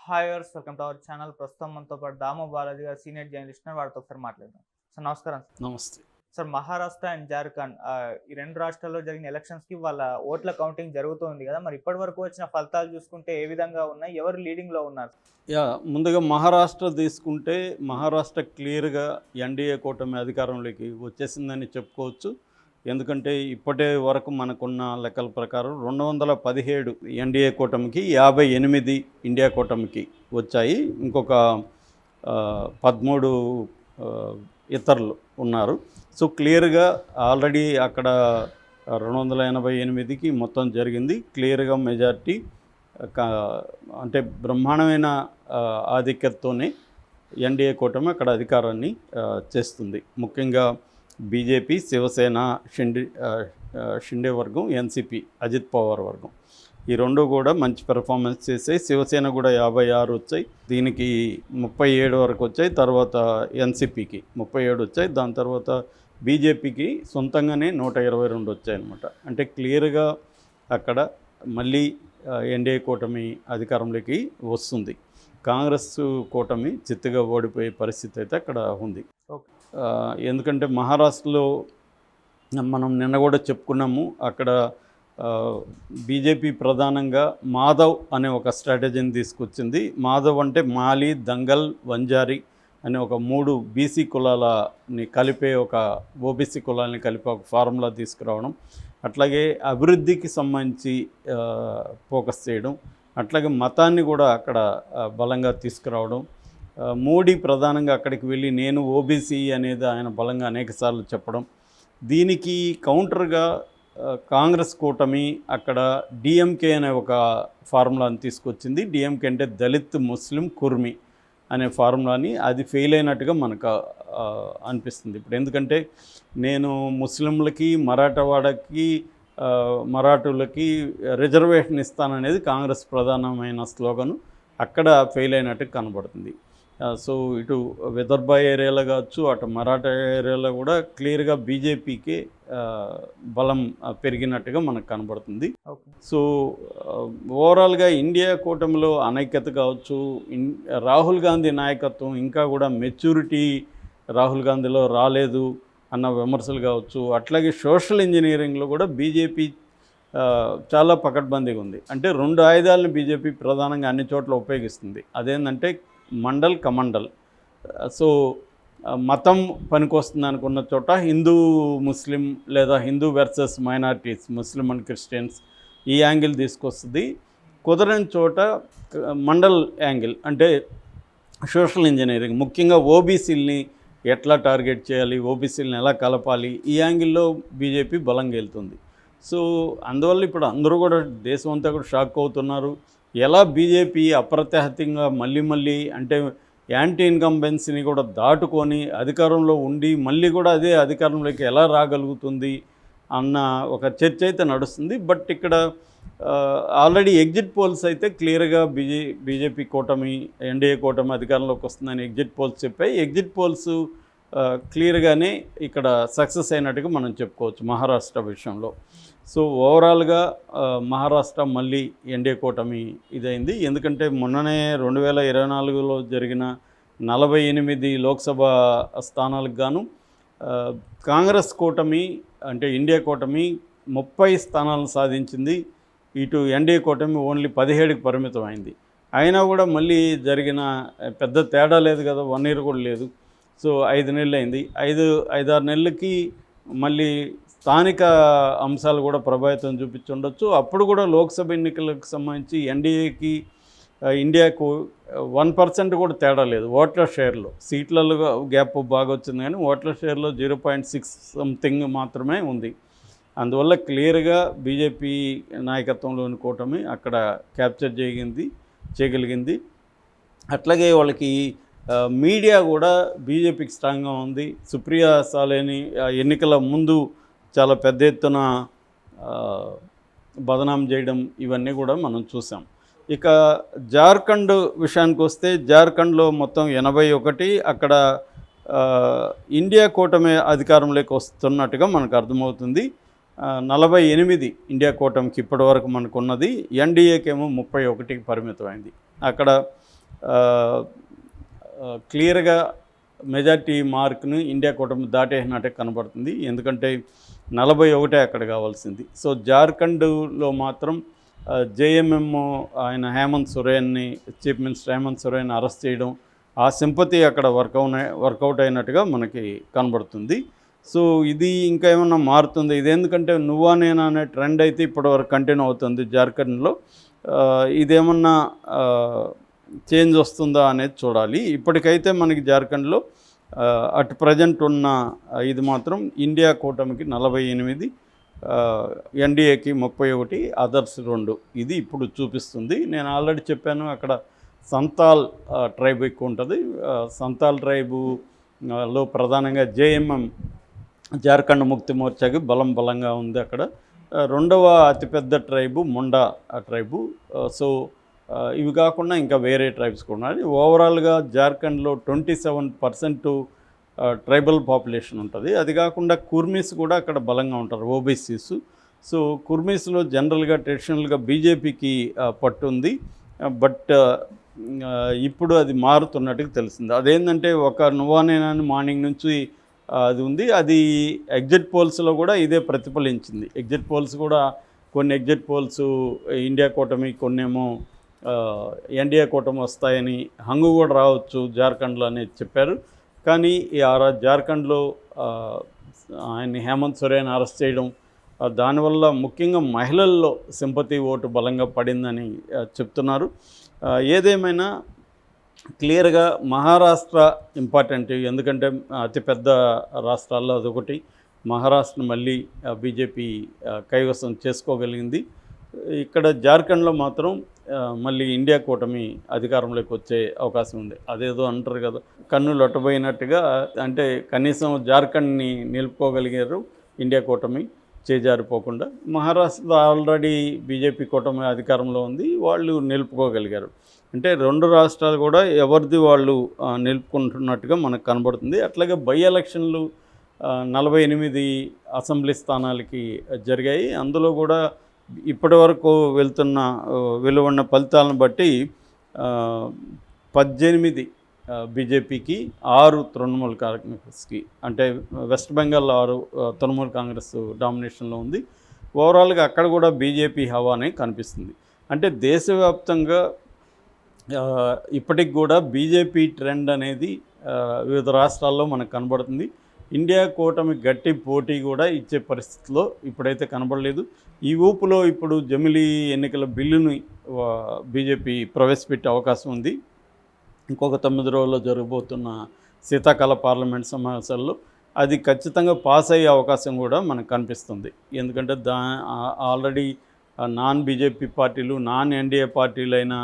హాయర్స్ welcome to our channel. ప్రస్తుతం మనతో పాటు దామో బాలాజీ గారు సీనియర్ జర్నలిస్ట్, వారితో ఒకసారి మాట్లాడదాం. సార్ నమస్కారం. నమస్తే సార్, మహారాష్ట్ర అండ్ జార్ఖండ్ ఈ రెండు రాష్ట్రాల్లో జరిగిన ఎలక్షన్స్ కి వాళ్ళ ఓట్ల కౌంటింగ్ జరుగుతుంది కదా, మరి ఇప్పటి వరకు వచ్చిన ఫలితాలు చూసుకుంటే ఏ విధంగా ఉన్నాయి, ఎవరు లీడింగ్ లో ఉన్నారు? ముందుగా మహారాష్ట్ర తీసుకుంటే మహారాష్ట్ర క్లియర్గా ఎన్డీఏ కూటమి అధికారంలోకి వచ్చేసిందని చెప్పుకోవచ్చు. ఎందుకంటే ఇప్పటి వరకు మనకున్న లెక్కల ప్రకారం 217 ఎన్డీఏ కూటమికి, 58 ఇండియా కూటమికి వచ్చాయి. ఇంకొక 13 ఇతరులు ఉన్నారు. సో క్లియర్గా ఆల్రెడీ అక్కడ 288కి మొత్తం జరిగింది. క్లియర్గా మెజార్టీ అంటే బ్రహ్మాండమైన ఆధిక్యతతోనే ఎన్డీఏ కూటమి అక్కడ అధికారాన్ని చేస్తుంది. ముఖ్యంగా బీజేపీ, శివసేన, షిండే వర్గం, ఎన్సీపీ అజిత్ పవార్ వర్గం, ఈ రెండు కూడా మంచి పెర్ఫార్మెన్స్ చేసాయి. శివసేన కూడా 56 వచ్చాయి, దీనికి 37 వరకు వచ్చాయి. తర్వాత ఎన్సీపీకి 37 వచ్చాయి. దాని తర్వాత బీజేపీకి సొంతంగానే 122 వచ్చాయి అన్నమాట. అంటే క్లియర్గా అక్కడ మళ్ళీ ఎన్డీఏ కూటమి అధికారంలోకి వస్తుంది. కాంగ్రెస్ కూటమి చిత్తుగా ఓడిపోయే పరిస్థితి అయితే అక్కడ ఉంది. ఎందుకంటే మహారాష్ట్రలో మనం నిన్న కూడా చెప్పుకున్నాము, అక్కడ బీజేపీ ప్రధానంగా మాధవ్ అనే ఒక స్ట్రాటజీని తీసుకొచ్చింది. మాధవ్ అంటే మాలి, దంగల్, వంజారి అనే ఒక 3 బీసీ కులాలని కలిపే, ఒక ఓబీసీ కులాలని కలిపే ఒక ఫార్ములా తీసుకురావడం, అట్లాగే అభివృద్ధికి సంబంధించి ఫోకస్ చేయడం, అట్లాగే మతాన్ని కూడా అక్కడ బలంగా తీసుకురావడం. మోడీ ప్రధానంగా అక్కడికి వెళ్ళి నేను ఓబీసీ అనేది ఆయన బలంగా అనేకసార్లు చెప్పడం. దీనికి కౌంటర్గా కాంగ్రెస్ కూటమి అక్కడ డిఎంకే అనే ఒక ఫార్ములాని తీసుకొచ్చింది. డిఎంకే అంటే దళిత్, ముస్లిం, కుర్మి అనే ఫార్ములాని, అది ఫెయిల్ అయినట్టుగా మనకు అనిపిస్తుంది ఇప్పుడు. ఎందుకంటే నేను ముస్లింలకి, మరాఠులకి రిజర్వేషన్ ఇస్తాననేది కాంగ్రెస్ ప్రధానమైన స్లోగను, అక్కడ ఫెయిల్ అయినట్టు కనబడుతుంది. సో ఇటు విదర్భ ఏరియాలో కావచ్చు, అటు మరాఠా ఏరియాలో కూడా క్లియర్గా బీజేపీకి బలం పెరిగినట్టుగా మనకు కనబడుతుంది. సో ఓవరాల్గా ఇండియా కూటమిలో అనైక్యత కావచ్చు, రాహుల్ గాంధీ నాయకత్వం ఇంకా కూడా మెచ్యూరిటీ రాహుల్ గాంధీలో రాలేదు అన్న విమర్శలు కావచ్చు, అట్లాగే సోషల్ ఇంజనీరింగ్లో కూడా బీజేపీ చాలా పకడ్బందీగా ఉంది. అంటే 2 ఆయుధాలను బీజేపీ ప్రధానంగా అన్ని చోట్ల ఉపయోగిస్తుంది. అదేంటంటే మండల్, కమండల్. సో మతం పనికొస్తుంది అనుకున్న చోట హిందూ ముస్లిం, లేదా Hindu versus minorities, Muslim and Christians, ఈ యాంగిల్ తీసుకొస్తుంది. కుదరని చోట మండల్ యాంగిల్, అంటే సోషల్ ఇంజనీరింగ్, ముఖ్యంగా ఓబీసీలని ఎట్లా టార్గెట్ చేయాలి, ఓబీసీలను ఎలా కలపాలి, ఈ యాంగిల్లో బీజేపీ బలంగా వెళ్తుంది. సో అందువల్ల ఇప్పుడు అందరూ కూడా దేశం అంతా కూడా షాక్ అవుతున్నారు. ఎలా బీజేపీ అప్రతిహతంగా మళ్ళీ అంటే యాంటీ ఇన్కంబెన్సీని కూడా దాటుకొని అధికారంలో ఉండి మళ్ళీ కూడా అదే అధికారంలోకి ఎలా రాగలుగుతుంది అన్న ఒక చర్చ అయితే నడుస్తుంది. బట్ ఇక్కడ ఆల్రెడీ ఎగ్జిట్ పోల్స్ అయితే క్లియర్గా బీజేపీ కూటమి, ఎన్డీఏ కూటమి అధికారంలోకి వస్తుందని ఎగ్జిట్ పోల్స్ చెప్పాయి. ఎగ్జిట్ పోల్స్ క్లియర్గానే ఇక్కడ సక్సెస్ అయినట్టుగా మనం చెప్పుకోవచ్చు మహారాష్ట్ర విషయంలో. సో ఓవరాల్గా మహారాష్ట్ర మళ్ళీ ఎన్డీఏ కూటమి ఇదైంది. ఎందుకంటే మొన్ననే 2024లో జరిగిన 48 లోక్సభ స్థానాలకు గాను కాంగ్రెస్ కూటమి, అంటే ఇండియా కూటమి 30 స్థానాలను సాధించింది. ఇటు ఎన్డీఏ కూటమి ఓన్లీ 17కి పరిమితం అయింది. అయినా కూడా మళ్ళీ జరిగిన పెద్ద తేడా లేదు కదా, 1 year కూడా లేదు. సో 5 నెలలు అయింది. 5-6 నెలలకి మళ్ళీ స్థానిక అంశాలు కూడా ప్రభావితం చూపించుండొచ్చు. అప్పుడు కూడా లోక్సభ ఎన్నికలకు సంబంధించి ఎన్డీఏకి ఇండియాకు 1% కూడా తేడా లేదు ఓట్ల షేర్లో. సీట్లలో గ్యాప్ బాగా వచ్చింది, కానీ ఓట్ల షేర్లో 0.6 సంథింగ్ మాత్రమే ఉంది. అందువల్ల క్లియర్గా బీజేపీ నాయకత్వంలోని కూటమి అక్కడ క్యాప్చర్ చేయగలిగింది. అట్లాగే వాళ్ళకి మీడియా కూడా బీజేపీకి స్ట్రాంగ్గా ఉంది. సుప్రియా సాలేని ఎన్నికల ముందు చాలా పెద్ద ఎత్తున బదనాం చేయడం, ఇవన్నీ కూడా మనం చూసాం. ఇక జార్ఖండ్ విషయానికి వస్తే, జార్ఖండ్లో మొత్తం 81, అక్కడ ఇండియా కూటమి అధికారంలోకి వస్తున్నట్టుగా మనకు అర్థమవుతుంది. 48 ఇండియా కూటమికి ఇప్పటి వరకు మనకున్నది, ఎన్డీఏకేమో 31కి పరిమితమైంది. అక్కడ క్లియర్గా మెజార్టీ మార్క్ను ఇండియా కూటమి దాటేసినట్టే కనబడుతుంది. ఎందుకంటే 41 అక్కడ కావాల్సింది. సో జార్ఖండ్లో మాత్రం జేఎంఎం ఆయన హేమంత్ సోరెన్ని, chief minister Hemant Soren arrest చేయడం, ఆ సింపతి అక్కడ వర్కౌట్ అయినట్టుగా మనకి కనబడుతుంది. సో ఇది ఇంకా ఏమన్నా మారుతుంది, ఇది ఎందుకంటే నువ్వా నేనా అనే ట్రెండ్ అయితే ఇప్పటివరకు కంటిన్యూ అవుతుంది జార్ఖండ్లో. ఇదేమన్నా చేంజ్ వస్తుందా అనేది చూడాలి. ఇప్పటికైతే మనకి జార్ఖండ్లో అట్ ప్రజెంట్ ఉన్న ఇది మాత్రం ఇండియా కూటమికి 48, ఎన్డీఏకి 31, అదర్స్ 2 ఇది ఇప్పుడు చూపిస్తుంది. నేను ఆల్రెడీ చెప్పాను అక్కడ సంతాల్ ట్రైబ్ ఎక్కువ ఉంటుంది. సంతాల్ ట్రైబులో ప్రధానంగా జేఎంఎం జార్ఖండ్ ముక్తి మోర్చాకి బలంగా ఉంది అక్కడ. రెండవ అతిపెద్ద ట్రైబు ముండా ట్రైబు. సో ఇవి కాకుండా ఇంకా వేరే ట్రైబ్స్ కూడా ఉన్నాయి. ఓవరాల్గా జార్ఖండ్లో 27% ట్రైబల్ పాపులేషన్ ఉంటుంది. అది కాకుండా కుర్మీస్ కూడా అక్కడ బలంగా ఉంటారు, ఓబీసీస్. సో కుర్మీస్లో జనరల్గా ట్రెడిషనల్గా బీజేపీకి పట్టు ఉంది. బట్ ఇప్పుడు అది మారుతున్నట్టుగా తెలిసింది. అదేంటంటే ఒక నువ్వానేనని మార్నింగ్ నుంచి అది ఉంది. అది ఎగ్జిట్ పోల్స్లో కూడా ఇదే ప్రతిఫలించింది. ఎగ్జిట్ పోల్స్ కూడా కొన్ని ఎగ్జిట్ పోల్స్ ఇండియా కూటమి, కొన్నేమో ఎన్డీఏ కూటమి వస్తాయని, హంగు కూడా రావచ్చు జార్ఖండ్లో అనేది చెప్పారు. కానీ జార్ఖండ్లో ఆయన హేమంత్ సోరెన్ అరెస్ట్ చేయడం, దానివల్ల ముఖ్యంగా మహిళల్లో సింపతి ఓటు బలంగా పడిందని చెప్తున్నారు. ఏదేమైనా క్లియర్గా మహారాష్ట్ర ఇంపార్టెంట్, ఎందుకంటే అతిపెద్ద రాష్ట్రాల్లో అదొకటి. మహారాష్ట్ర మళ్ళీ బీజేపీ కైవసం చేసుకోగలిగింది. ఇక్కడ జార్ఖండ్లో మాత్రం మళ్ళీ ఇండియా కూటమి అధికారంలోకి వచ్చే అవకాశం ఉంది. అదేదో అంటారు కదా, కన్ను లొట్టబోయినట్టుగా, అంటే కనీసం జార్ఖండ్ని నిలుపుకోగలిగారు ఇండియా కూటమి చేజారిపోకుండా. మహారాష్ట్రలో ఆల్రెడీ బీజేపీ కూటమి అధికారంలో ఉంది, వాళ్ళు నిలుపుకోగలిగారు. అంటే 2 రాష్ట్రాలు కూడా ఎవరిది వాళ్ళు నిలుపుకుంటున్నట్టుగా మనకు కనబడుతుంది. అట్లాగే బై ఎలక్షన్లు 48 అసెంబ్లీ స్థానాలకి జరిగాయి. అందులో కూడా ఇప్పటి వరకు వెలువడిన ఫలితాలను బట్టి 18 బీజేపీకి, 6 తృణమూల్ కాంగ్రెస్కి. అంటే వెస్ట్ బెంగాల్ 6 తృణమూల్ కాంగ్రెస్ డామినేషన్లో ఉంది. ఓవరాల్గా అక్కడ కూడా బీజేపీ హవానే కనిపిస్తుంది. అంటే దేశవ్యాప్తంగా ఇప్పటికి కూడా బీజేపీ ట్రెండ్ అనేది వివిధ రాష్ట్రాల్లో మనకు కనబడుతుంది. ఇండియా కూటమి గట్టి పోటీ కూడా ఇచ్చే పరిస్థితిలో ఇప్పుడైతే కనబడలేదు. ఈ ఊపులో ఇప్పుడు జమిలీ ఎన్నికల బిల్లుని బీజేపీ ప్రవేశపెట్టే అవకాశం ఉంది. ఇంకొక 9 రోజుల్లో జరగబోతున్న శీతాకాల పార్లమెంట్ సమావేశాల్లో అది ఖచ్చితంగా పాస్ అయ్యే అవకాశం కూడా మనకు కనిపిస్తుంది. ఎందుకంటే ఆల్రెడీ నాన్ బీజేపీ పార్టీలు, నాన్ ఎన్డీఏ పార్టీలైన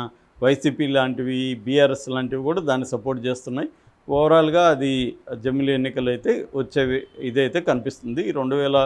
వైసీపీ లాంటివి, బీఆర్ఎస్ లాంటివి కూడా దాన్ని సపోర్ట్ చేస్తున్నాయి. ఓవరాల్గా అది జమిలీ ఎన్నికలు అయితే వచ్చేవి ఇదైతే కనిపిస్తుంది. 2020